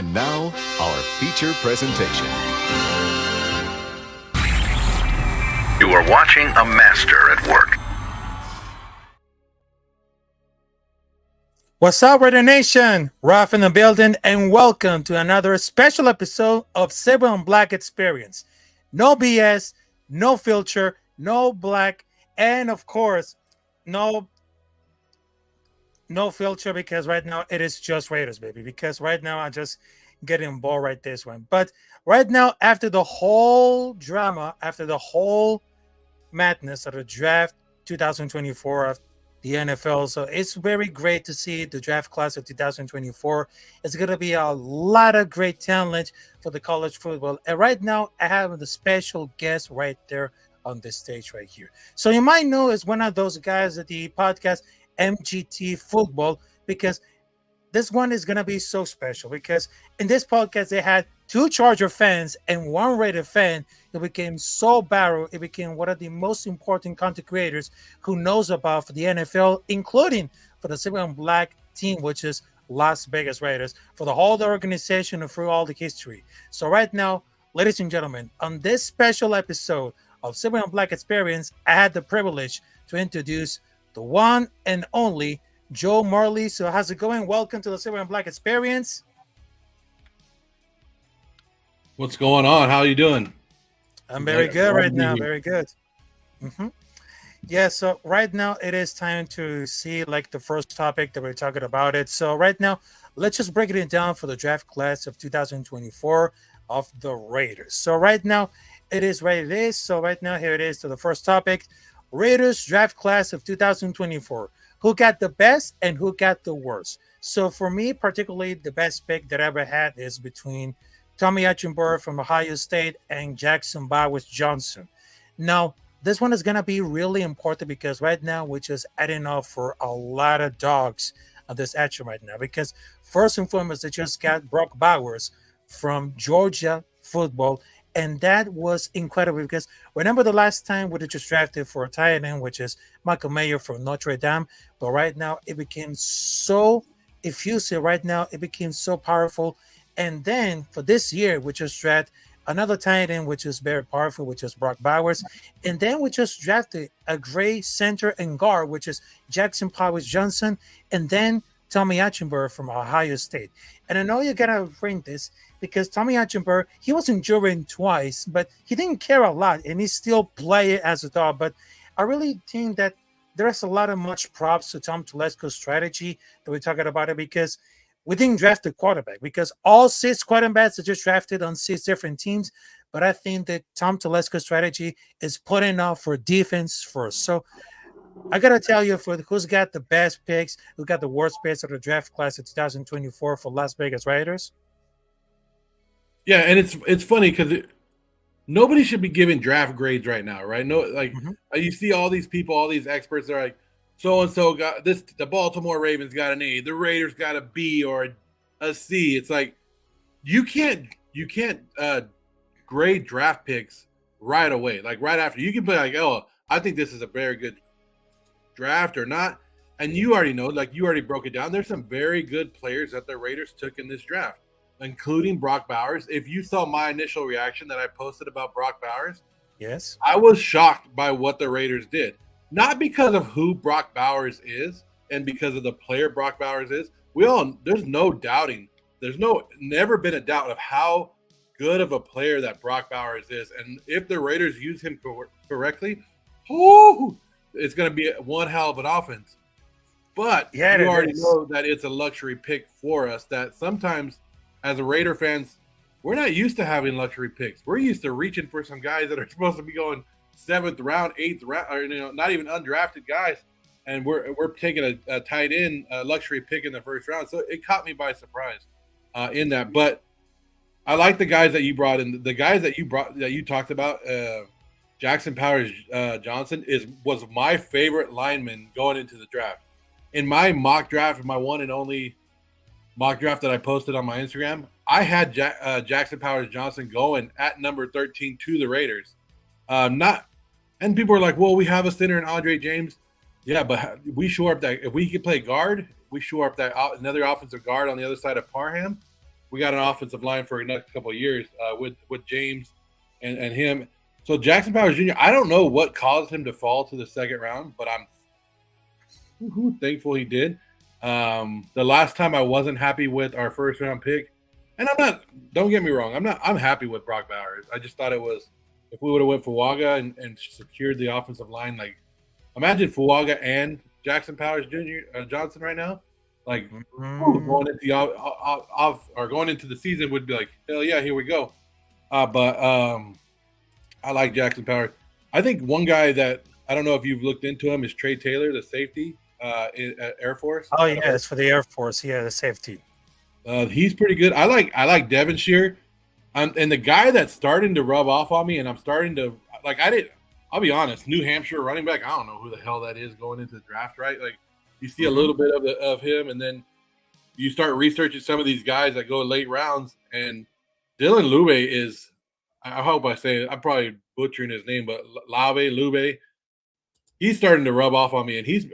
And now, our feature presentation. You are watching a master at work. What's up, Raider Nation? Raf in the building, and welcome to another special episode of Silver and Black Experience. No BS, no filter, no black, and of course, no filter, because right now it is just Raiders, baby. Because right now I'm just getting bored right this one. But right now, after the whole drama, after the whole madness of the draft 2024 of the NFL, so it's very great to see the draft class of 2024. It's going to be a lot of great talent for the college football. And right now, I have the special guest right there on this stage right here. So you might know is one of those guys at the podcast MGT Football, because this one is going to be so special, because in this podcast they had two Charger fans and one Raider fan. It became so viral. It became one of the most important content creators who knows about for the NFL, including for the Silver and Black team, which is Las Vegas Raiders, for the whole organization and through all the history. So right now, ladies and gentlemen, on this special episode of Silver and Black Experience, I had the privilege to introduce the one and only Joe Marley. So how's it going? Welcome to the Silver and Black Experience. What's going on? How are you doing? I'm very good right now. Very good. Yeah, so right now it is time to see like the first topic that we're talking about it. So right now, let's just break it down for the draft class of 2024 of the Raiders. So right now, it is what it is. So right now, here it is to the first topic. Raiders draft class of 2024. Who got the best and who got the worst? So for me, particularly, the best pick that I ever had is between Tommy Eichenberg from Ohio State and Jackson Bowers Johnson. Now, this one is going to be really important because right now we're just adding up for a lot of dogs on this action right now. Because first and foremost, they just got Brock Bowers from Georgia football. And that was incredible because remember the last time we just drafted for a tight end, which is Michael Mayer from Notre Dame. But right now it became so effusive. Right now it became so powerful. And then for this year, we just drafted another tight end, which is very powerful, which is Brock Bowers. And then we just drafted a great center and guard, which is Jackson Powers Johnson. And then Tommy Eichenberg from Ohio State. And I know you're going to bring this because Tommy Eichenberg, he was injured twice, but he didn't care a lot, and he still played as a dog. But I really think that there's a lot of much props to Tom Telesco's strategy that we're talking about it, because we didn't draft a quarterback, because all 6 quarterbacks are just drafted on 6 different teams. But I think that Tom Telesco's strategy is putting out for defense first. So I got to tell you, for who's got the best picks, who got the worst picks of the draft class of 2024 for Las Vegas Raiders? Yeah, and it's funny because nobody should be giving draft grades right now, right? No, like you see all these people, all these experts, they're like, so and so got this. The Baltimore Ravens got an A, the Raiders got a B or a C. It's like you can't grade draft picks right away, like right after. You can be like, oh, I think this is a very good draft or not, and you already know, like you already broke it down. There's some very good players that the Raiders took in this draft, including Brock Bowers. If you saw my initial reaction that I posted about Brock Bowers, yes, I was shocked by what the Raiders did. Not because of who Brock Bowers is and because of the player Brock Bowers is. There's no doubting. There's never been a doubt of how good of a player that Brock Bowers is. And if the Raiders use him correctly, it's going to be one hell of an offense. But you already know that it's a luxury pick for us, that sometimes as a Raider fans, we're not used to having luxury picks. We're used to reaching for some guys that are supposed to be going 7th round, 8th round, or not even undrafted guys, and we're taking a tight end luxury pick in the first round. So it caught me by surprise in that. But I like the guys that you brought in. The guys that you talked about, Jackson Powers Johnson was my favorite lineman going into the draft. In my mock draft, my one and only mock draft that I posted on my Instagram, I had Jackson Powers Johnson going at number 13 to the Raiders. And people are like, well, we have a center in Andre James. Yeah, but we shore up that if we could play guard, we shore up that another offensive guard on the other side of Parham. we got an offensive line for the next couple of years with James and him. So Jackson Powers Jr., I don't know what caused him to fall to the second round, but I'm thankful he did. The last time I wasn't happy with our first round pick, and don't get me wrong, I'm happy with Brock Bowers. I just thought it was, if we would have went Fuaga and secured the offensive line, like imagine Fuaga and Jackson Powers Jr. Johnson right now, like going into the going into the season would be like, hell yeah, here we go. But I like Jackson Powers. I think one guy that I don't know if you've looked into him is Trey Taylor, the safety at Air Force. Oh yeah, it's for the Air Force. Yeah, the safety. He's pretty good. I like Devonshire. And the guy that's starting to rub off on me, and I'm starting to I'll be honest, New Hampshire running back, I don't know who the hell that is going into the draft, right? Like you see a little bit of him, and then you start researching some of these guys that go late rounds, and Dylan Lube is, I hope I say it, I'm probably butchering his name, but Lube, he's starting to rub off on me, and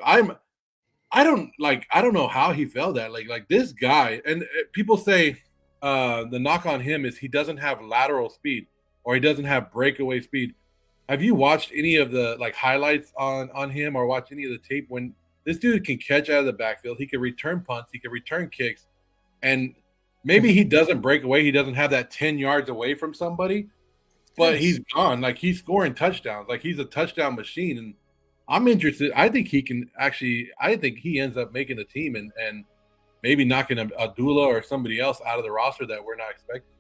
I don't know how he fell that. Like this guy, and people say the knock on him is he doesn't have lateral speed or he doesn't have breakaway speed. Have you watched any of the highlights on him or watched any of the tape? When this dude can catch out of the backfield, he can return punts, he can return kicks, and maybe he doesn't break away. He doesn't have that 10 yards away from somebody, but he's gone. Like he's scoring touchdowns. Like he's a touchdown machine. And I'm interested. I think he ends up making the team and maybe knocking Abdullah or somebody else out of the roster that we're not expecting.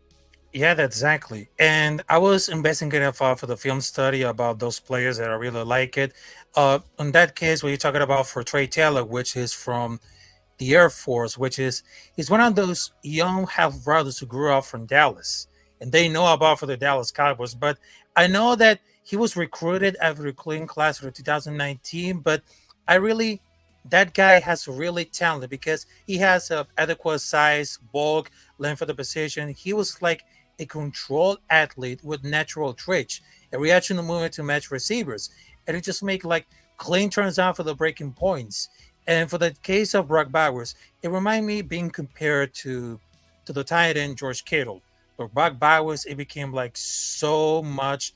Yeah, that's exactly. And I was investigating for the film study about those players that I really like it. In that case, what you're talking about for Trey Taylor, which is from the Air Force, he's one of those young half brothers who grew up from Dallas, and they know about for the Dallas Cowboys. But I know that he was recruited at the recruiting class for 2019, but that guy has really talent because he has a adequate size, bulk, length for the position. He was like a controlled athlete with natural twitch, a reaction to movement to match receivers, and it just make clean turns out for the breaking points. And for the case of Brock Bowers, it reminded me being compared to the tight end George Kittle. But Brock Bowers, it became so much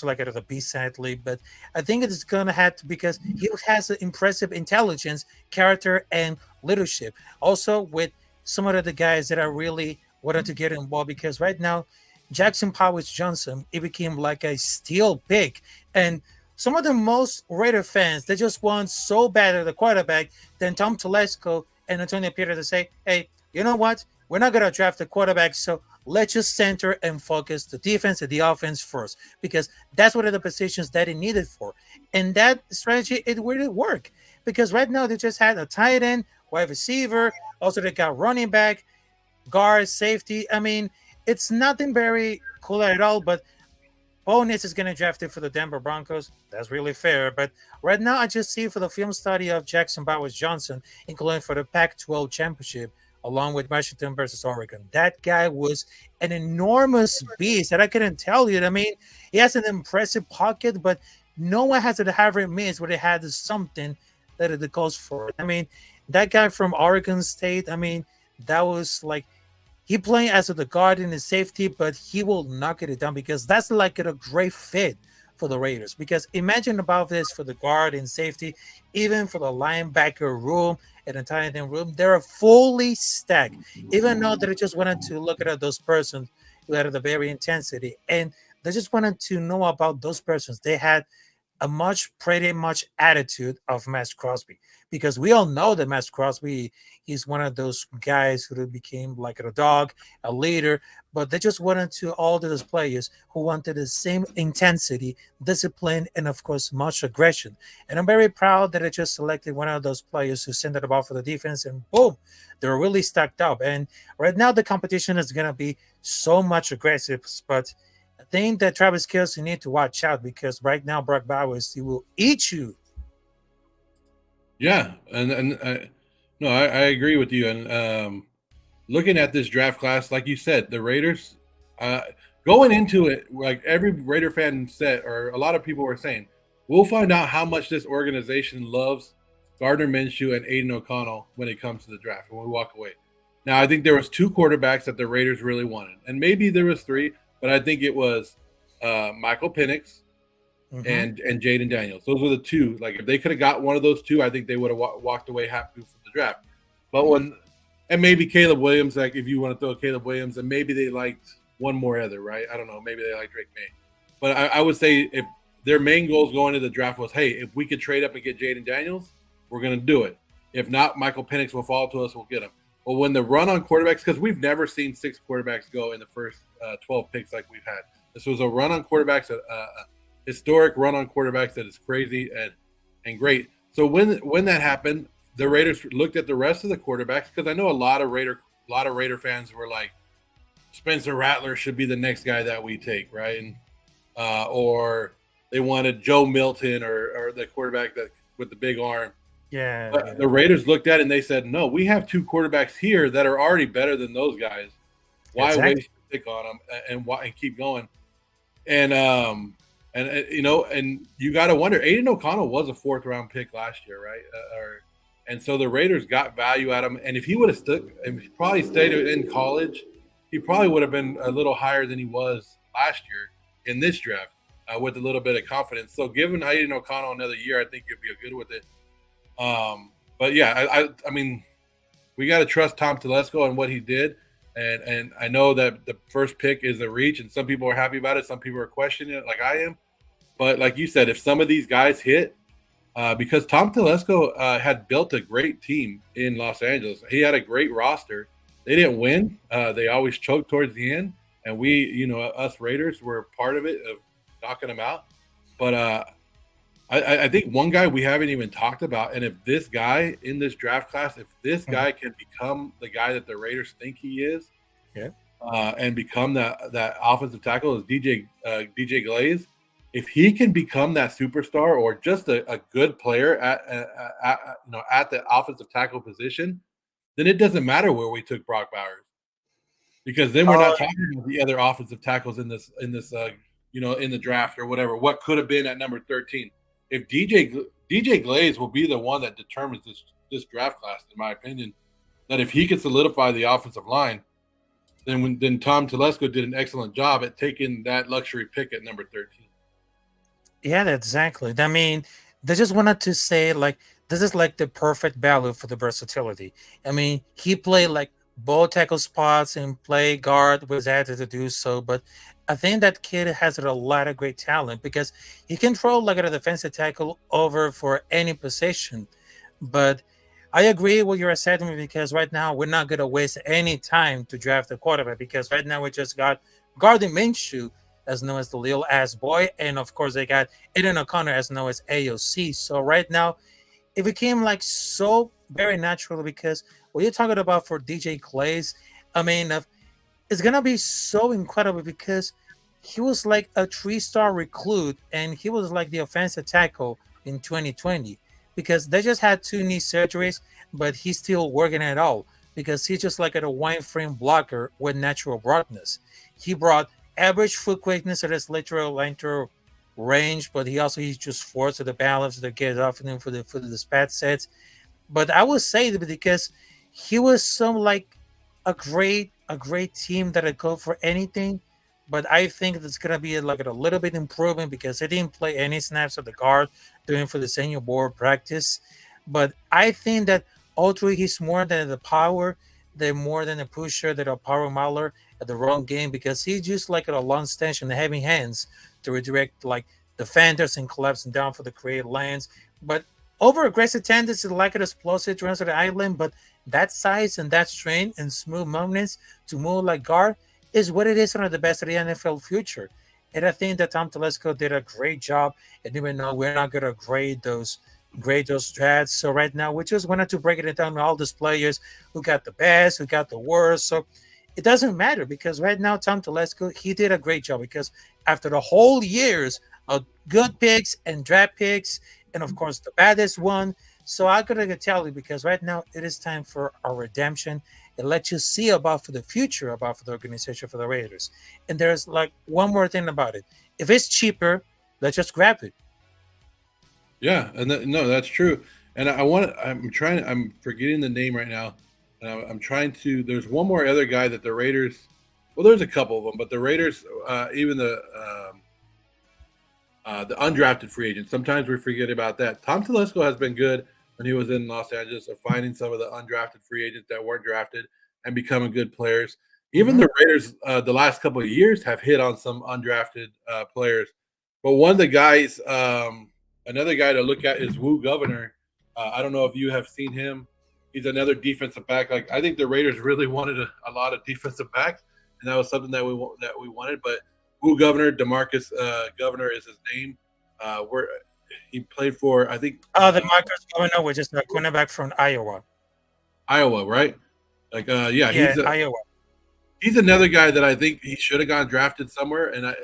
like a beast athlete. But I think it's gonna have to, because he has an impressive intelligence, character, and leadership. Also with some of the guys that I really wanted to get involved, because right now Jackson Powers Johnson, it became like a steal pick, and some of the most Raider fans, they just want so bad at the quarterback than Tom Telesco and Antonio Pierre to say, hey, you know what? We're not going to draft the quarterback, so let's just center and focus the defense and the offense first, because that's one of the positions that it needed for. And that strategy, it really worked, because right now they just had a tight end, wide receiver, also they got running back, guard, safety. I mean, it's nothing very cool at all, but Bo Nix is going to draft it for the Denver Broncos. That's really fair. But right now, I just see for the film study of Jackson Powers Johnson, including for the Pac-12 championship, along with Washington versus Oregon. That guy was an enormous beast that I couldn't tell you. I mean, he has an impressive pocket, but no one has a Harvard miss where they had something that it calls for. I mean, that guy from Oregon State, I mean, that was he playing as the guard in his safety, but he will knock it down, because that's a great fit for the Raiders. Because imagine about this for the guard and safety, even for the linebacker room and the tight end room, they're fully stacked. Even though they just wanted to look at those persons who had the very intensity, and they just wanted to know about those persons. They had a pretty much attitude of Max Crosby, because we all know that Max Crosby is one of those guys who became like a dog, a leader, but they just wanted to all those players who wanted the same intensity, discipline, and of course, much aggression. And I'm very proud that I just selected one of those players who sent the ball for the defense, and boom, they're really stacked up. And right now the competition is going to be so much aggressive, but I think that Travis Kelce need to watch out, because right now Brock Bowers, he will eat you. Yeah, and I agree with you. And looking at this draft class, like you said, the Raiders going into it, like every Raider fan said, or a lot of people were saying, we'll find out how much this organization loves Gardner Minshew and Aiden O'Connell when it comes to the draft when we walk away. Now, I think there was 2 quarterbacks that the Raiders really wanted, and maybe there was 3, but I think it was Michael Penix and Jaden Daniels. Those were the 2. Like, if they could have got one of those 2, I think they would have walked away happy from the draft. But and maybe Caleb Williams, like if you want to throw Caleb Williams, and maybe they liked one more other, right? I don't know. Maybe they like Drake May. But I would say if their main goals going into the draft was, hey, if we could trade up and get Jaden Daniels, we're going to do it. If not, Michael Penix will fall to us. We'll get him. But when the run on quarterbacks, because we've never seen 6 quarterbacks go in the first 12 picks like we've had. This was a run on quarterbacks, a historic run on quarterbacks that is crazy and great. So when that happened, the Raiders looked at the rest of the quarterbacks, because I know a lot of Raider fans were like, Spencer Rattler should be the next guy that we take, right? And or they wanted Joe Milton or the quarterback that with the big arm. Yeah. But the Raiders looked at it and they said, no, we have 2 quarterbacks here that are already better than those guys. Why waste a pick on them and keep going? And you know, and you got to wonder, Aiden O'Connell was a 4th round pick last year, right? And so the Raiders got value out of him. And if he would have probably stayed in college, he probably would have been a little higher than he was last year in this draft with a little bit of confidence. So giving Aiden O'Connell another year, I think you'd be good with it. But yeah, I mean, we got to trust Tom Telesco and what he did. And I know that the first pick is a reach, and some people are happy about it. Some people are questioning it, like I am. But like you said, if some of these guys hit, because Tom Telesco had built a great team in Los Angeles. He had a great roster. They didn't win. They always choked towards the end. And we, you know, us Raiders were part of it, of knocking them out. But I think one guy we haven't even talked about, and if this guy in this draft class, if this guy can become the guy that the Raiders think he is, and become that offensive tackle, is DJ Glaze. If he can become that superstar or just a good player at the offensive tackle position, then it doesn't matter where we took Brock Bowers, because then we're not talking about the other offensive tackles in this in the draft or whatever. What could have been at number 13? If DJ Glaze will be the one that determines this draft class, in my opinion, that if he can solidify the offensive line, then Tom Telesco did an excellent job at taking that luxury pick at number 13. Yeah, exactly. I mean, they just wanted to say, like, this is like the perfect value for the versatility. I mean, he played like both tackle spots and play guard, was added to do so. But I think that kid has a lot of great talent, because he can throw like a defensive tackle over for any position. But I agree with your assessment, because right now we're not going to waste any time to draft a quarterback, because right now we just got Gardner Minshew, as known as the little ass boy, and of course they got Aiden O'Connor, as known as AOC. So right now it became like so very natural, because what you're talking about for DJ Glaze, I mean, it's gonna be so incredible, because he was like a 3-star recruit, and he was like the offensive tackle in 2020, because they just had 2 knee surgeries, but he's still working it all, because he's just like a wine frame blocker with natural broadness. He brought average foot quickness at his lateral range, but he's just forced to the balance to get off him for the spat sets. But I would say that because he was so like a great team that would go for anything. But I think it's gonna be like a little bit improvement, because he didn't play any snaps at the guard doing for the senior board practice. But I think that ultimately he's more than the power, they're more than a pusher, they're a power mauler at the wrong game, because he's just like a long extension, heavy hands to redirect like defenders and collapsing down for the created lanes. But over aggressive tendency, like an explosive runs to the island, but that size and that strength and smooth movements to move like guard is what it is one of the best of the NFL future. And I think that Tom Telesco did a great job. And even though we're not going to grade those drafts, so right now we just wanted to break it down to all these players who got the best, who got the worst. So it doesn't matter, because right now Tom Telesco, he did a great job, because after the whole years of good picks and draft picks, and of course the baddest one. So I gotta tell you, because right now it is time for our redemption and let you see about for the future, about for the organization, for the Raiders. And there's like one more thing about it. If it's cheaper, let's just grab it. Yeah, and no, that's true. And I'm forgetting the name right now. And I'm trying to. There's one more other guy that the Raiders. Well, there's a couple of them, but the Raiders, even the undrafted free agents. Sometimes we forget about that. Tom Telesco has been good when he was in Los Angeles of finding some of the undrafted free agents that weren't drafted and becoming good players. Even the Raiders, the last couple of years, have hit on some undrafted players. But one of the guys, another guy to look at is Wu Governor. I don't know if you have seen him. He's another defensive back. Like I think the Raiders really wanted a lot of defensive backs, and that was something that we wanted. But Wu Governor, DeMarcus Governor is his name. Where he played for, I think. The Marcus Governor, which is the cornerback from Iowa. Iowa, right? Like, yeah, he's Iowa. He's another guy that I think he should have gone drafted somewhere. And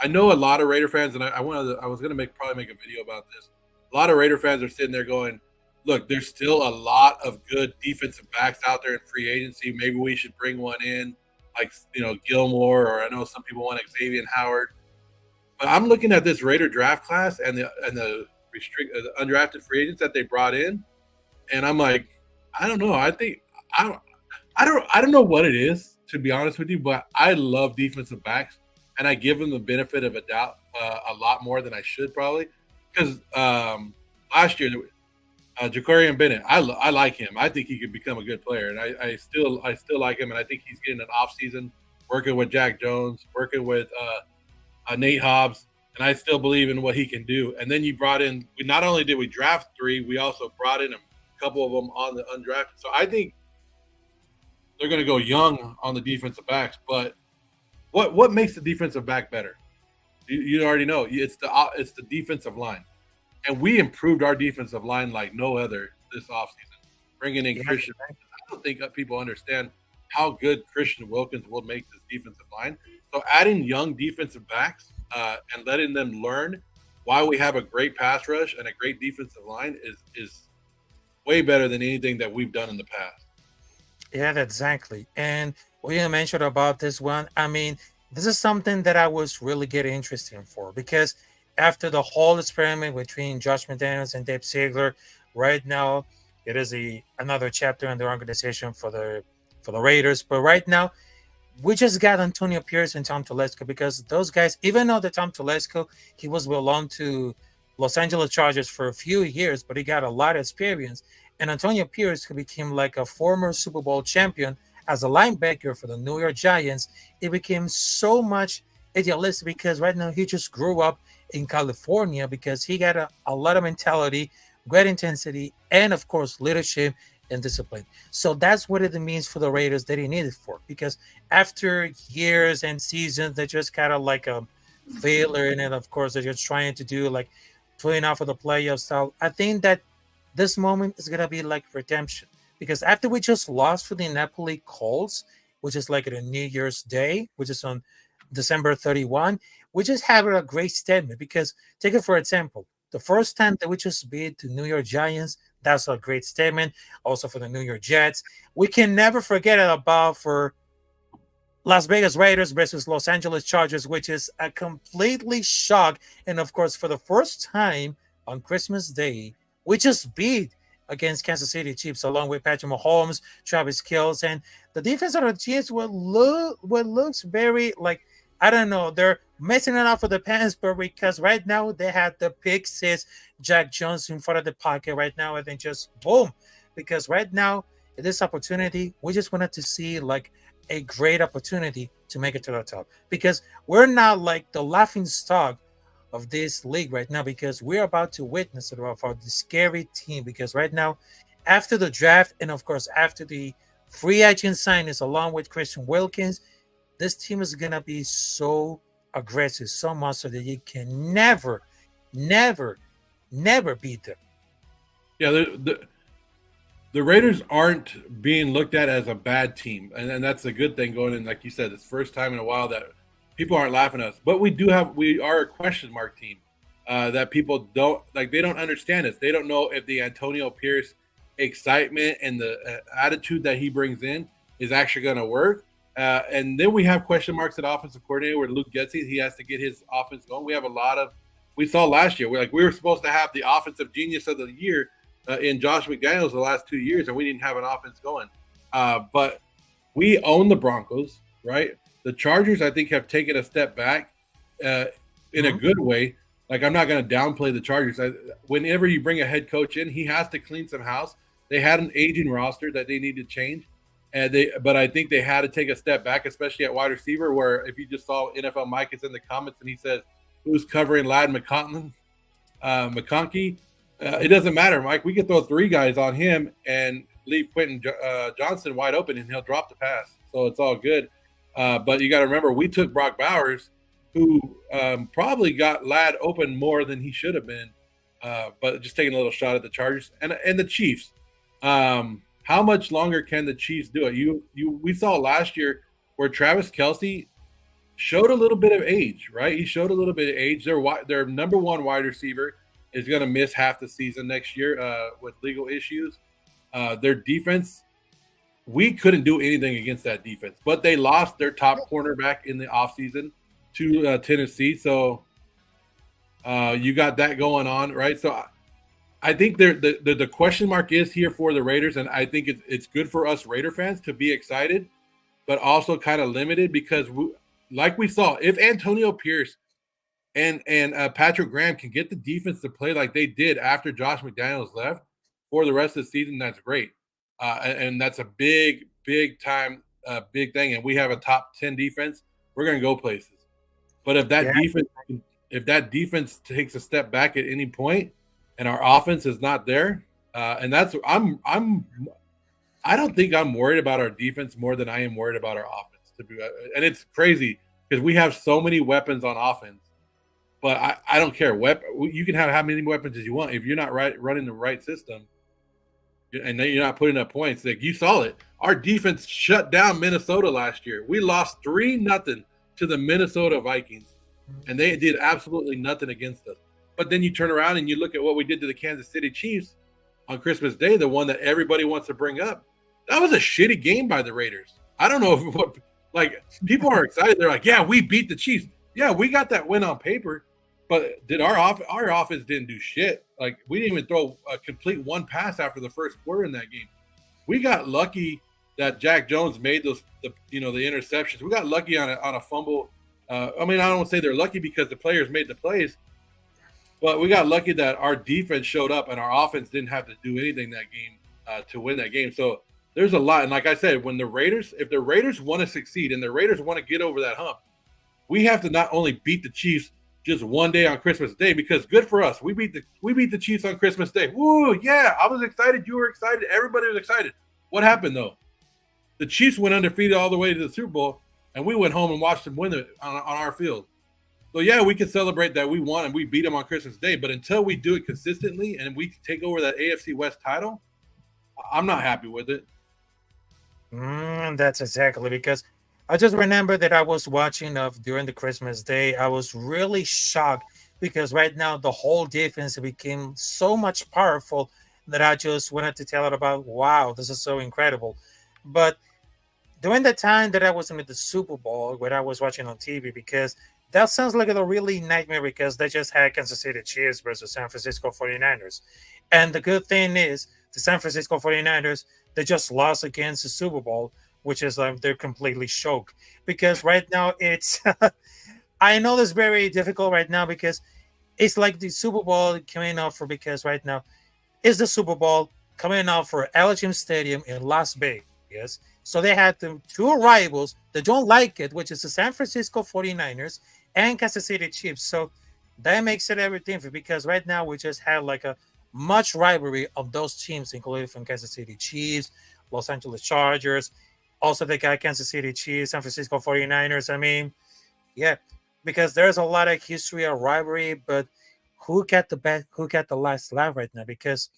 I know a lot of Raider fans, and I was going to probably make a video about this. A lot of Raider fans are sitting there going, look, there's still a lot of good defensive backs out there in free agency. Maybe we should bring one in, like, Gilmore, or I know some people want Xavier Howard. But I'm looking at this Raider draft class and the undrafted free agents that they brought in, and I'm like, I don't know. I don't know what it is, to be honest with you, but I love defensive backs, and I give them the benefit of a doubt a lot more than I should probably, because last year, Jacorian Bennett, I like him. I think he could become a good player, and I still like him, and I think he's getting an offseason working with Jack Jones, working with Nate Hobbs, and I still believe in what he can do. And then you brought in, not only did we draft 3, we also brought in a couple of them on the undrafted. So I think they're going to go young on the defensive backs. But what makes the defensive back better? You already know. It's the defensive line. And we improved our defensive line like no other this offseason. Bringing in Christian. I don't think people understand how good Christian Wilkins will make this defensive line. So adding young defensive backs and letting them learn why we have a great pass rush and a great defensive line is way better than anything that we've done in the past. Yeah, exactly. And what you mentioned about this one, I mean, this is something that I was really getting interested in for, because after the whole experiment between Josh McDaniels and Dave Ziegler, right now it is another chapter in the organization for the Raiders. But right now, we just got Antonio Pierce and Tom Telesco, because those guys, even though the Tom Telesco, he was belonged to Los Angeles Chargers for a few years, but he got a lot of experience. And Antonio Pierce, who became like a former Super Bowl champion as a linebacker for the New York Giants, it became so much idealistic because right now he just grew up in California, because he got a lot of mentality, great intensity, and of course leadership and discipline. So that's what it means for the Raiders that he needed for, because after years and seasons, they just kind of like a failure, and then of course they're just trying to do like playing off of the playoff style. I think that this moment is gonna be like redemption, because after we just lost for the Indianapolis Colts, which is like a New Year's Day, which is on December 31, we just have a great statement. Because take it for example, the first time that we just beat the New York Giants, that's a great statement. Also for the New York Jets, we can never forget about for Las Vegas Raiders versus Los Angeles Chargers, which is a completely shock. And of course, for the first time on Christmas Day, we just beat against Kansas City Chiefs, along with Patrick Mahomes, Travis Kelce, and the defense of the Chiefs what looks very like, I don't know, they're messing it up for the Pants, but because right now they had the pick six, Jack Jones in front of the pocket right now, and then just boom. Because right now, this opportunity, we just wanted to see like a great opportunity to make it to the top. Because we're not like the laughing stock of this league right now, because we're about to witness it of the scary team. Because right now, after the draft, and of course after the free agent signings along with Christian Wilkins, this team is gonna be so aggressive, so much so that you can never beat them. Yeah, the Raiders aren't being looked at as a bad team, and that's a good thing going in. Like you said, it's the first time in a while that people aren't laughing at us. But we are a question mark team that people don't like. They don't understand us. They don't know if the Antonio Pierce excitement and the attitude that he brings in is actually going to work. And then we have question marks at offensive coordinator where Luke Getsy, he has to get his offense going. We have we saw last year, we were supposed to have the offensive genius of the year in Josh McDaniels the last 2 years, and we didn't have an offense going. But we own the Broncos, right? The Chargers, I think, have taken a step back in a good way. Like, I'm not going to downplay the Chargers. Whenever you bring a head coach in, he has to clean some house. They had an aging roster that they need to change. But I think they had to take a step back, especially at wide receiver, where if you just saw NFL Mike is in the comments and he says, who's covering Ladd McConkey? It doesn't matter, Mike. We can throw 3 guys on him and leave Quentin Johnson wide open, and he'll drop the pass. So it's all good. But you got to remember, we took Brock Bowers, who probably got Ladd open more than he should have been, but just taking a little shot at the Chargers and the Chiefs. How much longer can the Chiefs do it? We saw last year where Travis Kelce showed a little bit of age, right? He showed a little bit of age. Their number 1 wide receiver is going to miss half the season next year with legal issues. Their defense, we couldn't do anything against that defense, but they lost their top cornerback in the offseason to Tennessee. So you got that going on, right? So I think the question mark is here for the Raiders, and I think it's good for us Raider fans to be excited, but also kind of limited because, like we saw, if Antonio Pierce and Patrick Graham can get the defense to play like they did after Josh McDaniels left for the rest of the season, that's great. And that's a big time, big thing. And we have a top 10 defense. We're going to go places. But if that defense takes a step back at any point, and our offense is not there, and that's I don't think I'm worried about our defense more than I am worried about our offense. And it's crazy because we have so many weapons on offense, but I don't care. You can have how many weapons as you want if you're not running the right system, and then you're not putting up points. Like you saw it, our defense shut down Minnesota last year. We lost 3-0 to the Minnesota Vikings, and they did absolutely nothing against us. But then you turn around and you look at what we did to the Kansas City Chiefs on Christmas Day, the one that everybody wants to bring up. That was a shitty game by the Raiders. I don't know if people are excited. They're like, yeah, we beat the Chiefs. Yeah, we got that win on paper, but our offense didn't do shit. Like, we didn't even throw a complete 1 pass after the first quarter in that game. We got lucky that Jack Jones made the interceptions. We got lucky on a fumble. I don't want to say they're lucky because the players made the plays, but we got lucky that our defense showed up and our offense didn't have to do anything that game to win that game. So there's a lot. And like I said, if the Raiders want to succeed and the Raiders want to get over that hump, we have to not only beat the Chiefs just one day on Christmas Day, because good for us. We beat the Chiefs on Christmas Day. Woo, yeah, I was excited. You were excited. Everybody was excited. What happened, though? The Chiefs went undefeated all the way to the Super Bowl, and we went home and watched them win it on our field. So, yeah, we can celebrate that we won and we beat them on Christmas Day. But until we do it consistently and we take over that AFC West title, I'm not happy with it. That's exactly, because I just remember that I was watching during the Christmas Day. I was really shocked because right now the whole defense became so much powerful that I just wanted to tell it about, wow, this is so incredible. But during the time that I was in the Super Bowl, when I was watching on TV, because that sounds like a really nightmare because they just had Kansas City Chiefs versus San Francisco 49ers. And the good thing is the San Francisco 49ers, they just lost against the Super Bowl, which is they're completely shocked. Because right now it's, I know it's very difficult right now because it's like the Super Bowl coming up because right now is the Super Bowl coming out for Allegiant Stadium in Las Vegas. So they had the 2 rivals that don't like it, which is the San Francisco 49ers and Kansas City Chiefs. So that makes it everything because right now we just have like a much rivalry of those teams, including from Kansas City Chiefs, Los Angeles Chargers. Also, they got Kansas City Chiefs, San Francisco 49ers. I mean, yeah, because there's a lot of history of rivalry, but who got the last laugh right now? Because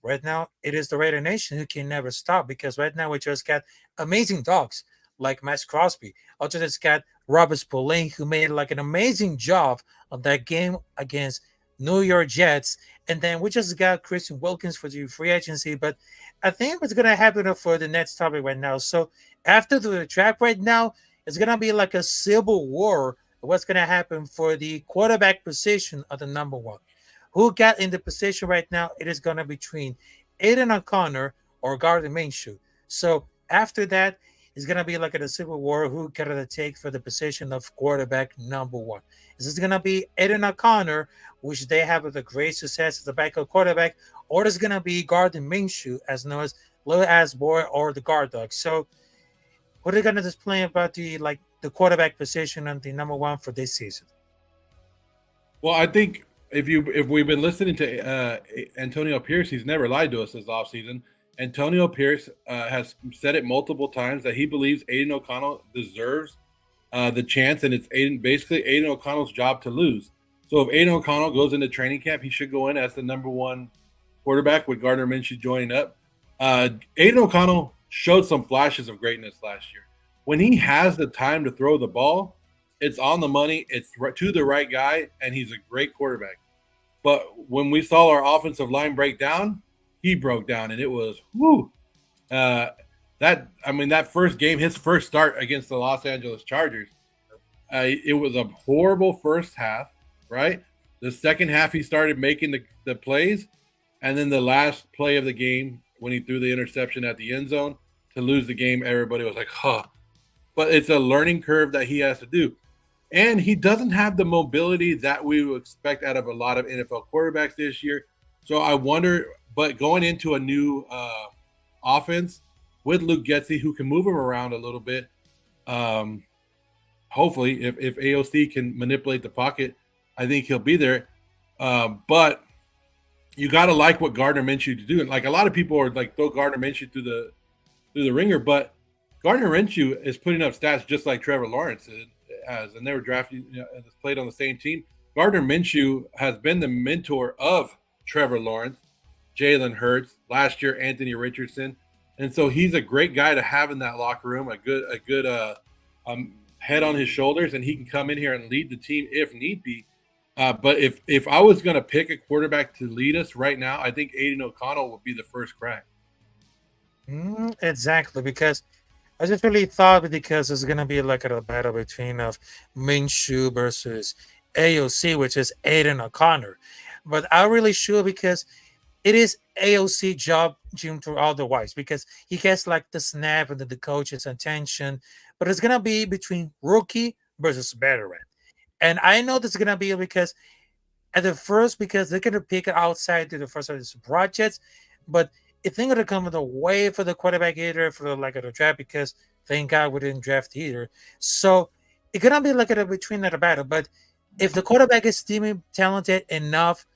right now it is the Raider Nation who can never stop. Because right now we just got amazing dogs like Max Crosby. Also, just got Robert Spillane, who made like an amazing job on that game against New York Jets. And then we just got Christian Wilkins for the free agency. But I think what's going to happen for the next topic right now. So after the draft right now, it's going to be like a civil war. What's going to happen for the quarterback position of the number 1? who got in the position right now, it is going to be between Aiden O'Connor or Gardner Minshew. So after that, it's going to be like a civil war who going to take for the position of quarterback number one. Is this going to be Aiden O'Connor, which they have with a great success as the backup quarterback, or is going to be Gardner Minshew, as known as Little Ass Boy or the Guard Dog? So what are they going to display about the quarterback position and the number one for this season? Well, I think if we've been listening to Antonio Pierce, he's never lied to us this offseason. Antonio Pierce has said it multiple times that he believes Aiden O'Connell deserves the chance, and it's basically Aiden O'Connell's job to lose. So if Aiden O'Connell goes into training camp, he should go in as the number one quarterback with Gardner Minshew joining up. Aiden O'Connell showed some flashes of greatness last year. When he has the time to throw the ball, it's on the money, it's to the right guy, and he's a great quarterback. But when we saw our offensive line break down, he broke down, and it was whoo. That first game, his first start against the Los Angeles Chargers, it was a horrible first half, right? The second half, he started making the plays, and then the last play of the game, when he threw the interception at the end zone to lose the game, everybody was like, huh. But it's a learning curve that he has to do. And he doesn't have the mobility that we would expect out of a lot of NFL quarterbacks this year. So I wonder, but going into a new offense with Luke Getsy, who can move him around a little bit, hopefully, if AOC can manipulate the pocket, I think he'll be there. But you got to like what Gardner Minshew to do. And like a lot of people are like throw Gardner Minshew through the ringer, but Gardner Minshew is putting up stats just like Trevor Lawrence has, and they were drafted, played on the same team. Gardner Minshew has been the mentor of Trevor Lawrence, Jalen Hurts, last year Anthony Richardson, and so he's a great guy to have in that locker room. A good head on his shoulders, and he can come in here and lead the team if need be. But if I was going to pick a quarterback to lead us right now, I think Aiden O'Connell would be the first crack. Exactly, because I just really thought because it's going to be like a battle between of Minshew versus AOC, which is Aiden O'Connor. But I'm really sure because it is AOC job, Jim, through all the wise, because he gets like the snap and the coach's attention. But it's going to be between rookie versus veteran. And I know this is going to be because at the first, because they're going to pick it outside to the first of these projects. But it's not going to come the way for the quarterback either for the draft, because thank God we didn't draft either. So it's going to be like a between that battle. But if the quarterback is talented enough,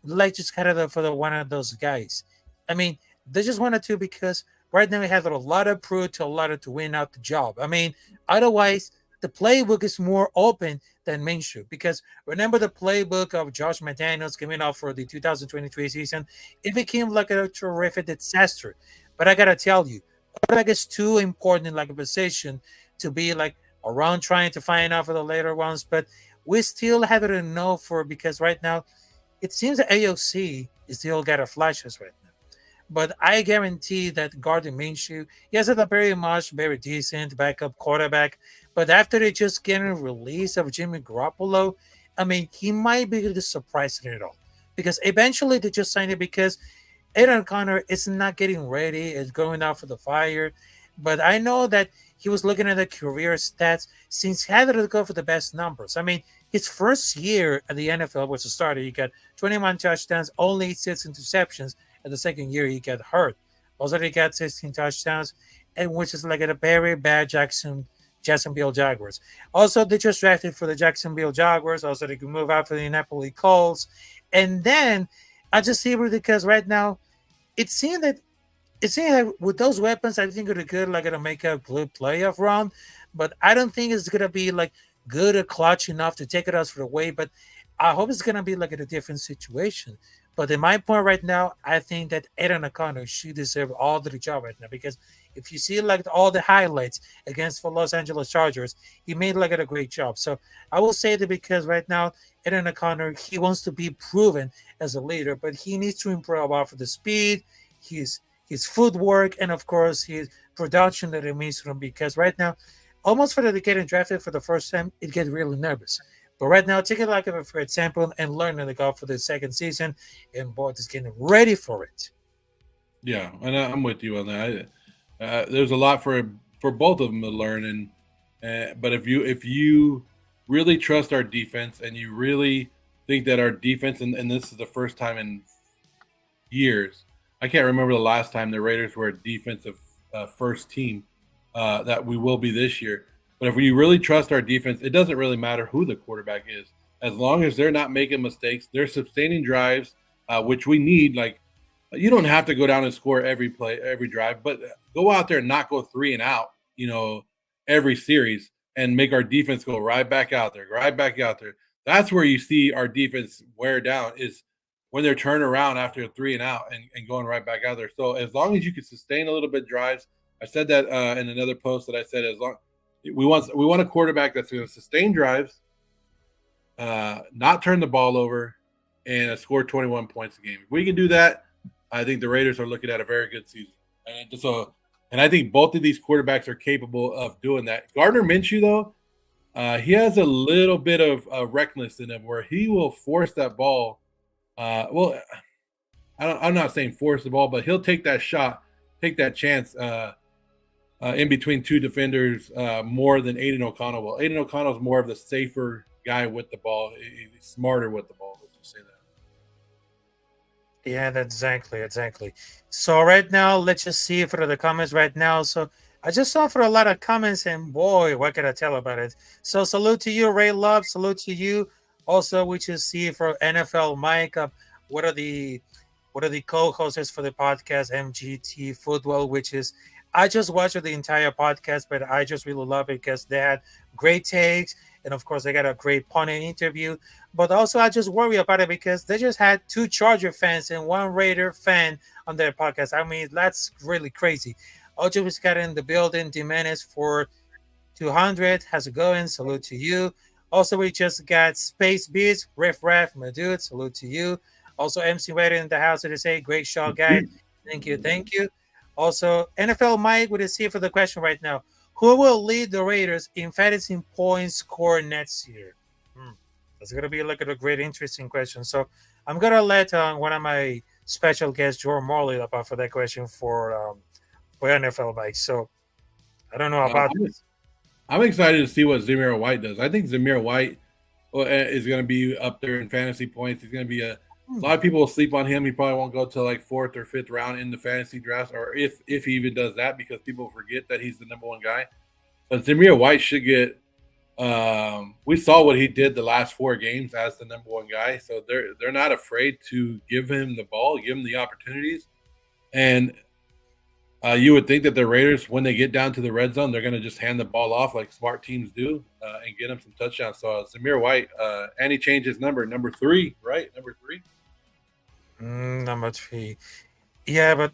like just kind of for one of those guys. I mean, they just wanted to, because right now we have a lot of proof to a lot of to win out the job. I mean, otherwise the playbook is more open than Minshew, because remember the playbook of Josh McDaniels coming out for the 2023 season, it became like a terrific disaster. But I gotta tell you, quarterback is too important in like a position to be like around trying to find out for the later ones. But we still have it to know for, because right now it seems that AOC is still got a flashes right now. But I guarantee that Gardner Minshew, he has a very decent backup quarterback. But after they just getting a release of Jimmy Garoppolo, I mean, he might be the surprise in it all. Because eventually they just signed it because Aiden O'Connor is not getting ready, is going out for the fire. But I know that he was looking at the career stats since he had to go for the best numbers. I mean, his first year at the NFL was a starter. He got 21 touchdowns, only 6 interceptions. And the second year, he got hurt. Also, he got 16 touchdowns, and which is like a very bad Jacksonville Jaguars. Also, they just drafted for the Jacksonville Jaguars. Also, they could move out for the Indianapolis Colts. And then I just see it because right now, it seems that with those weapons, I think they're good, like to make a good playoff run. But I don't think it's gonna be like good or clutch enough to take it us for the way. But I hope it's gonna be like in a different situation. But in my point right now, I think that Aiden O'Connor should deserve all the job right now, because if you see like all the highlights against the Los Angeles Chargers, he made like a great job. So I will say that because right now, Aiden O'Connor, he wants to be proven as a leader, but he needs to improve off of the speed, his footwork, and of course his production that it means from him. Because right now, almost for the getting drafted for the first time, it gets really nervous. But right now, take it like for example and learn to go for the second season, and boy, just getting ready for it. Yeah, and I'm with you on that. There's a lot for both of them to learn, but if you really trust our defense and you really think that our defense, and this is the first time in years, I can't remember the last time the Raiders were a defensive first team that we will be this year. But if we really trust our defense, it doesn't really matter who the quarterback is, as long as they're not making mistakes, they're sustaining drives, which we need. Like, you don't have to go down and score every play, every drive, but go out there and not go 3 and out, every series, and make our defense go right back out there, right back out there. That's where you see our defense wear down, is when they're turning around after a 3 and out and going right back out there. So as long as you can sustain a little bit drives, I said that in another post that I said, as long we want a quarterback that's going to sustain drives, not turn the ball over, and score 21 points a game. If we can do that, I think the Raiders are looking at a very good season. And I think both of these quarterbacks are capable of doing that. Gardner Minshew, though, he has a little bit of recklessness in him where he will force that ball. I'm not saying force the ball, but he'll take that shot, take that chance in between two defenders more than Aiden O'Connell will. Aiden O'Connell is more of the safer guy with the ball. He's smarter with the ball. Let's just say that. Yeah, exactly. So right now, let's just see for the comments right now. So I just saw for a lot of comments, and boy, what can I tell about it? So salute to you, Ray Love. Salute to you. Also, we just see for NFL Mike. What are the co-hosts for the podcast MGT Football? Which is, I just watched the entire podcast, but I just really love it because they had great takes. And of course, they got a great punting interview. But also, I just worry about it because they just had 2 Charger fans and 1 Raider fan on their podcast. I mean, that's really crazy. Ocho was got in the building. Jimenez for 200. How's it going? Salute to you. Also, we just got Space Beats, Riff Raff, my dude. Salute to you. Also, MC Raider in the house to say, great show, guys. Thank you. Also, NFL Mike with a C for the question right now. Who will lead the Raiders in fantasy points score next year? That's going to be like a great, interesting question. So I'm going to let one of my special guests, Joe Morley, about for that question for NFL Mike. So I don't know about this. I'm excited to see what Zamir White does. I think Zamir White is going to be up there in fantasy points. He's going to be a lot of people will sleep on him. He probably won't go to like 4th or 5th round in the fantasy draft, or if he even does that, because people forget that he's the number 1 guy. But Zamir White should get. We saw what he did the last 4 games as the number 1 guy, so they're not afraid to give him the ball, give him the opportunities, and you would think that the Raiders, when they get down to the red zone, they're going to just hand the ball off like smart teams do and get him some touchdowns. So Zamir White, and he changed his number 3, right? Number 3. Number 3. Yeah, but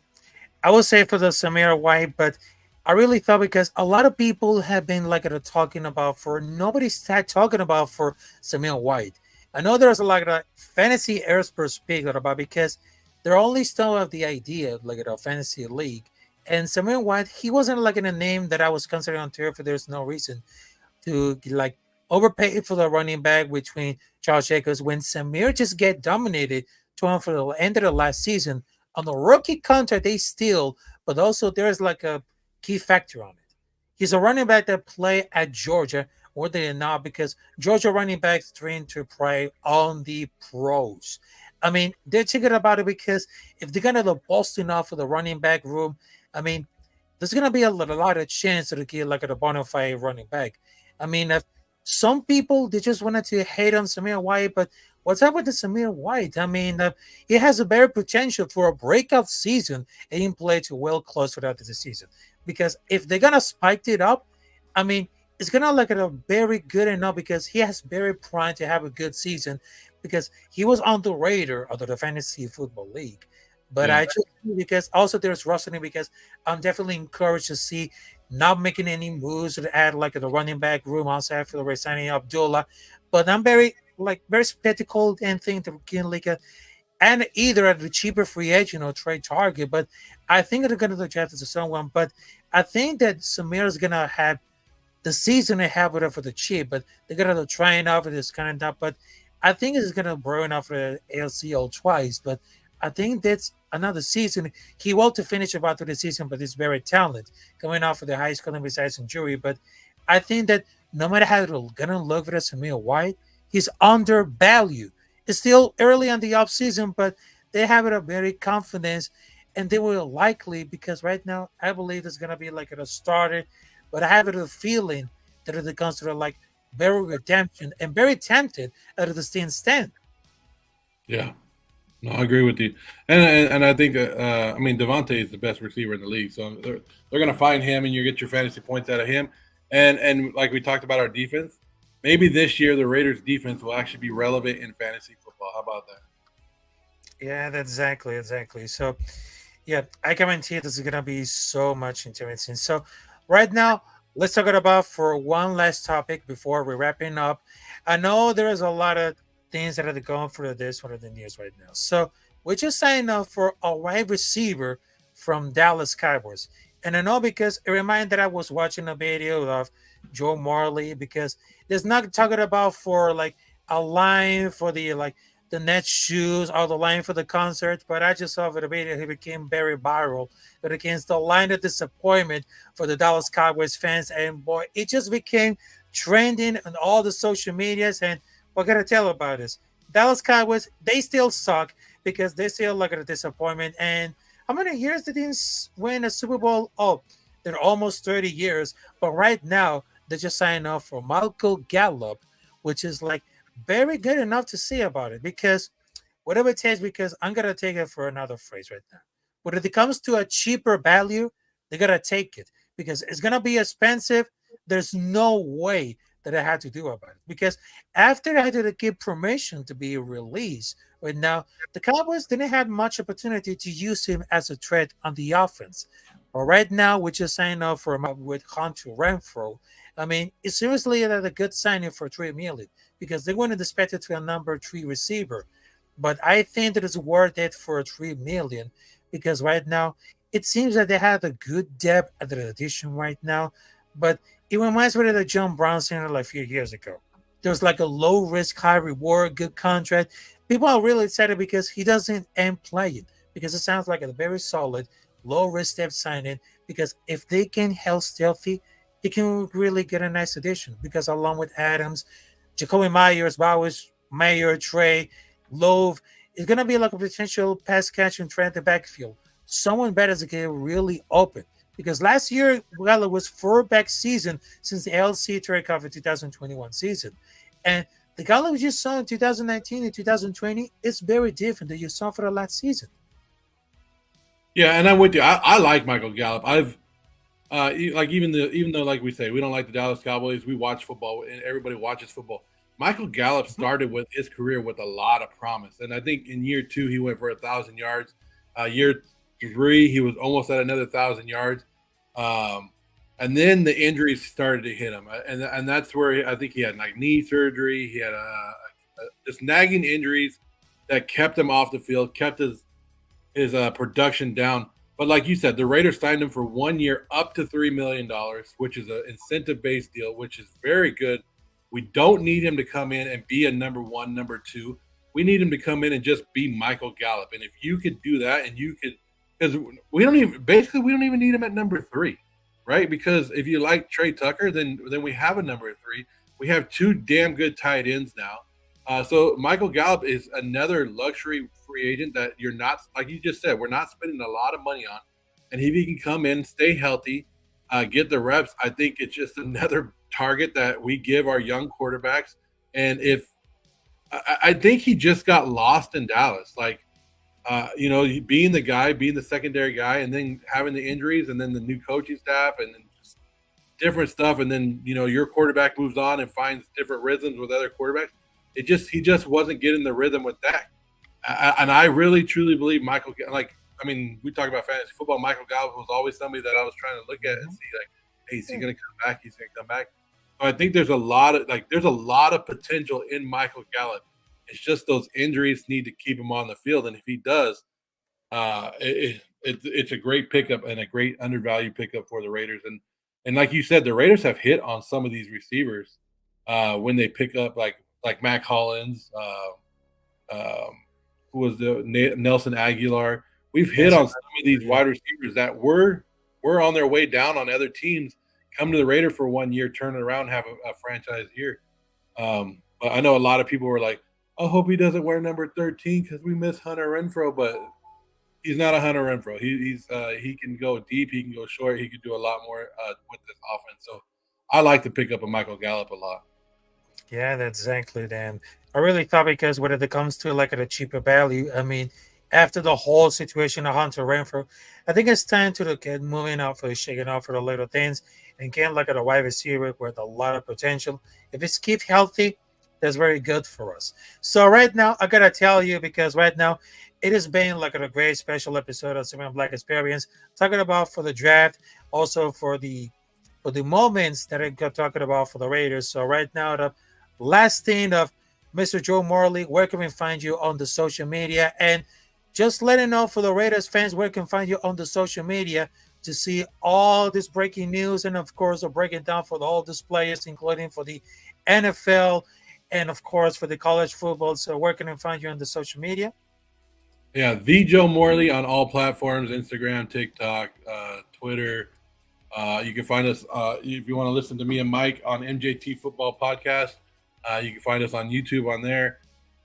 I would say for the Zamir White, but I really thought because a lot of people have been like talking about for nobody's talking about for Zamir White. I know there's a lot of fantasy experts speak about because they're only still have the idea of like a fantasy league. And Zamir White, he wasn't like in a name that I was considering on turf. There's no reason to like overpay for the running back between Charles Jacobs when Zamir just get dominated to him for the end of the last season on the rookie contract. They steal, but also there's like a key factor on it. He's a running back that play at Georgia more than not because Georgia running backs train to play on the pros. I mean, they're thinking about it because if they're going to bust enough for the running back room, I mean, there's going to be a lot of chance to get like a bona fide running back. I mean, some people, they just wanted to hate on Zamir White, but what's up with the Zamir White? I mean, he has a very potential for a breakout season and he played well close throughout the season. Because if they're going to spike it up, I mean, it's going to look at a very good enough because he has very prime to have a good season because he was on the radar of the Fantasy Football League. But I just because also there's rustling because I'm definitely encouraged to see not making any moves to add like the running back room outside for the resigning Abdullah. But I'm very skeptical and think to get like and either at the cheaper free agent or trade target. But I think they're going to draft to someone. But I think that Samir is going to have the season they have it for the cheap, but they're gonna try it out for this kind of stuff. But I think it's gonna burn off the ALCL twice. But I think that's another season. He want to finish about the season, but he's very talented coming off of the high school and besides injury. But I think that no matter how it's gonna look for Samir White, he's undervalued. It's still early on the off season, but they have it a very confidence, and they will likely because right now I believe it's gonna be like a starter, but I have a feeling that it comes to like very redemption and very tempted out of the stand. Yeah. No, I agree with you, and I think I mean Devontae is the best receiver in the league, so they're going to find him, and you get your fantasy points out of him, and like we talked about our defense, maybe this year the Raiders' defense will actually be relevant in fantasy football. How about that? Yeah, that's exactly. So, yeah, I guarantee this is gonna be so much interesting. So, right now, let's talk about for one last topic before we're wrapping up. I know there is a lot of things that are going for this one of the news right now. So, we're just signing up for a wide receiver from Dallas Cowboys, and I know because it reminded that I was watching a video of Joe Marley because there's not talking about for like a line for the like the net shoes or the line for the concert, but I just saw the video. He became very viral. But against the line of disappointment for the Dallas Cowboys fans, and boy, it just became trending on all the social medias. And what can I tell about this? Dallas Cowboys, they still suck because they still look at a disappointment. And how many years did they win a Super Bowl? Oh, they're almost 30 years. But right now, they're just signing off for Michael Gallup, which is like very good enough to see about it because whatever it takes, because I'm gonna take it for another phrase right now. But if it comes to a cheaper value, they gotta take it because it's gonna be expensive. There's no way that I had to do about it because after I had to give permission to be released, right now the Cowboys didn't have much opportunity to use him as a threat on the offense. But right now, we're just signing up for him with Hunter Renfro. I mean, it's seriously a good signing for 3 million because they wouldn't expect it to a number three receiver. But I think that it's worth it for 3 million because right now it seems that they have a good depth at the addition right now. But it reminds me of the John Brown center like a few years ago. There's like a low risk, high reward, good contract. People are really excited because he doesn't end playing because it sounds like a very solid, low risk step signing. Because if they can help stealthy, he can really get a nice addition. Because along with Adams, Jacoby Myers, Bowers, Mayer, Trey, Love, it's gonna be like a potential pass catching threat in the backfield. Someone better to get really open. Because last year, well, it was four back season since the LC trade cover 2021 season. And the Gala we just saw in 2019 and 2020 is very different than you saw for the last season. Yeah, and I'm with you. I like Michael Gallup. I've like even though like we say we don't like the Dallas Cowboys, we watch football and everybody watches football. Michael Gallup started with his career with a lot of promise, and I think in year two he went for 1,000 yards. Year three he was almost at another 1,000 yards, and then the injuries started to hit him, and that's where I think he had like knee surgery. He had just nagging injuries that kept him off the field, kept his production down. But like you said, the Raiders signed him for 1 year up to $3 million, which is an incentive-based deal, which is very good. We don't need him to come in and be a number one, number two. We need him to come in and just be Michael Gallup. And if you could do that, and you could, because we don't even need him at number three, right? Because if you like Trey Tucker, then we have a number three. We have two damn good tight ends now. So Michael Gallup is another luxury free agent that you're not, like you just said, we're not spending a lot of money on. And if he can come in, stay healthy, get the reps, I think it's just another target that we give our young quarterbacks. And if I think he just got lost in Dallas, like being the guy, being the secondary guy, and then having the injuries, and then the new coaching staff, and then just different stuff, and then your quarterback moves on and finds different rhythms with other quarterbacks. He just wasn't getting the rhythm with Dak. And I really truly believe we talk about fantasy football. Michael Gallup was always somebody that I was trying to look at and see like, hey, is he going to come back? He's going to come back. So I think there's a lot of potential in Michael Gallup. It's just those injuries need to keep him on the field, and if he does, it's a great pickup and a great undervalued pickup for the Raiders. And And like you said, the Raiders have hit on some of these receivers when they pick up like Mac Hollins, who was Nelson Aguilar. We've hit on some of these wide receivers that were on their way down on other teams, come to the Raider for 1 year, turn it around, have a franchise year. But I know a lot of people were like, I hope he doesn't wear number 13 because we miss Hunter Renfrow, but he's not a Hunter Renfrow. He can go deep, he can go short, he can do a lot more with this offense. So I like to pick up a Michael Gallup a lot. Yeah, that's exactly then. I really thought because when it comes to like at a cheaper value, I mean, after the whole situation of Hunter Renfrow, I think it's time to get moving out for shaking off for the little things and get like at a wide receiver with a lot of potential. If it's keep healthy, that's very good for us. So right now, I gotta tell you because right now it has been like a great special episode of Seven Black Experience talking about for the draft, also for the moments that I got talking about for the Raiders. So right now, the last thing of Mr. Joe Morley, where can we find you on the social media? And just letting know for the Raiders fans where can find you on the social media to see all this breaking news and of course a breaking down for all these players, including for the NFL and of course for the college football. So where can I find you on the social media? Yeah, the Joe Morley on all platforms: Instagram, TikTok, Twitter. You can find us if you want to listen to me and Mike on MJT Football Podcast. You can find us on YouTube on there.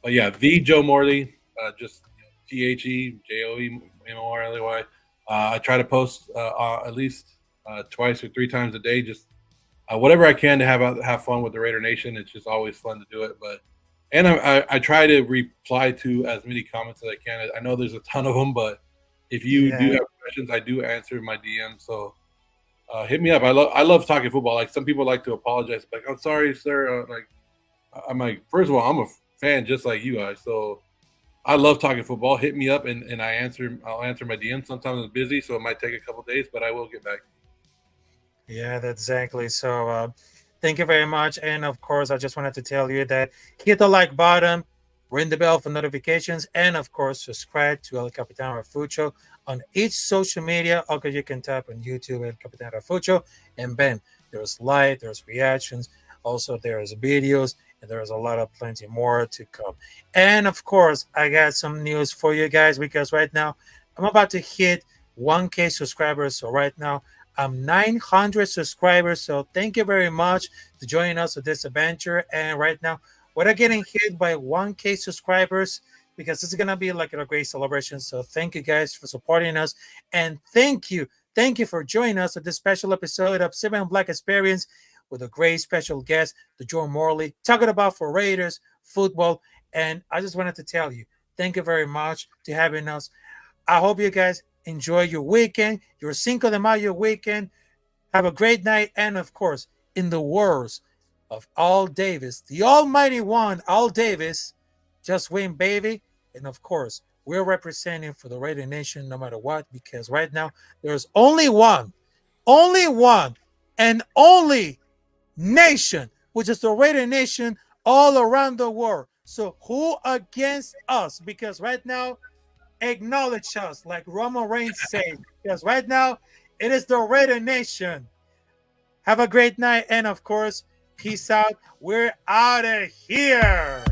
But yeah, the Joe Morley, just TheJoeMorley. I try to post at least twice or three times a day, just whatever I can to have fun with the Raider Nation. It's just always fun to do it. And I try to reply to as many comments as I can. I know there's a ton of them, but if you do have questions, I do answer my DM. So hit me up. I love talking football. Like some people like to apologize, like I'm sorry, sir. I'm like, first of all, I'm a fan just like you guys. So I love talking football. Hit me up and I'll answer my DM. Sometimes I'm busy, so it might take a couple days, but I will get back. Yeah, that's exactly. So thank you very much. And of course, I just wanted to tell you that hit the like button, ring the bell for notifications, and of course, subscribe to El Capitán Rafucho on each social media. Okay, you can type on YouTube El Capitán Rafucho, and bam, there's live, there's reactions, also there's videos, and there's a lot of plenty more to come. And of course, I got some news for you guys because right now I'm about to hit 1K subscribers. So right now I'm 900 subscribers. So thank you very much to join us with this adventure. And right now we're getting hit by 1K subscribers because this is gonna be like a great celebration. So thank you guys for supporting us, and thank you for joining us at this special episode of Seven Black Experience with a great special guest, the Joe Morley, talking about for Raiders football. And I just wanted to tell you, thank you very much to having us. I hope you guys enjoy your weekend, your Cinco de Mayo weekend. Have a great night. And of course, in the words of Al Davis, the almighty one, Al Davis, just win, baby. And of course, we're representing for the Raider Nation no matter what, because right now there's only one, and only nation, which is the Raider Nation all around the world. So who against us? Because right now, acknowledge us, like Roman Reigns said. Because right now, it is the Raider Nation. Have a great night, and of course, peace out. We're out of here.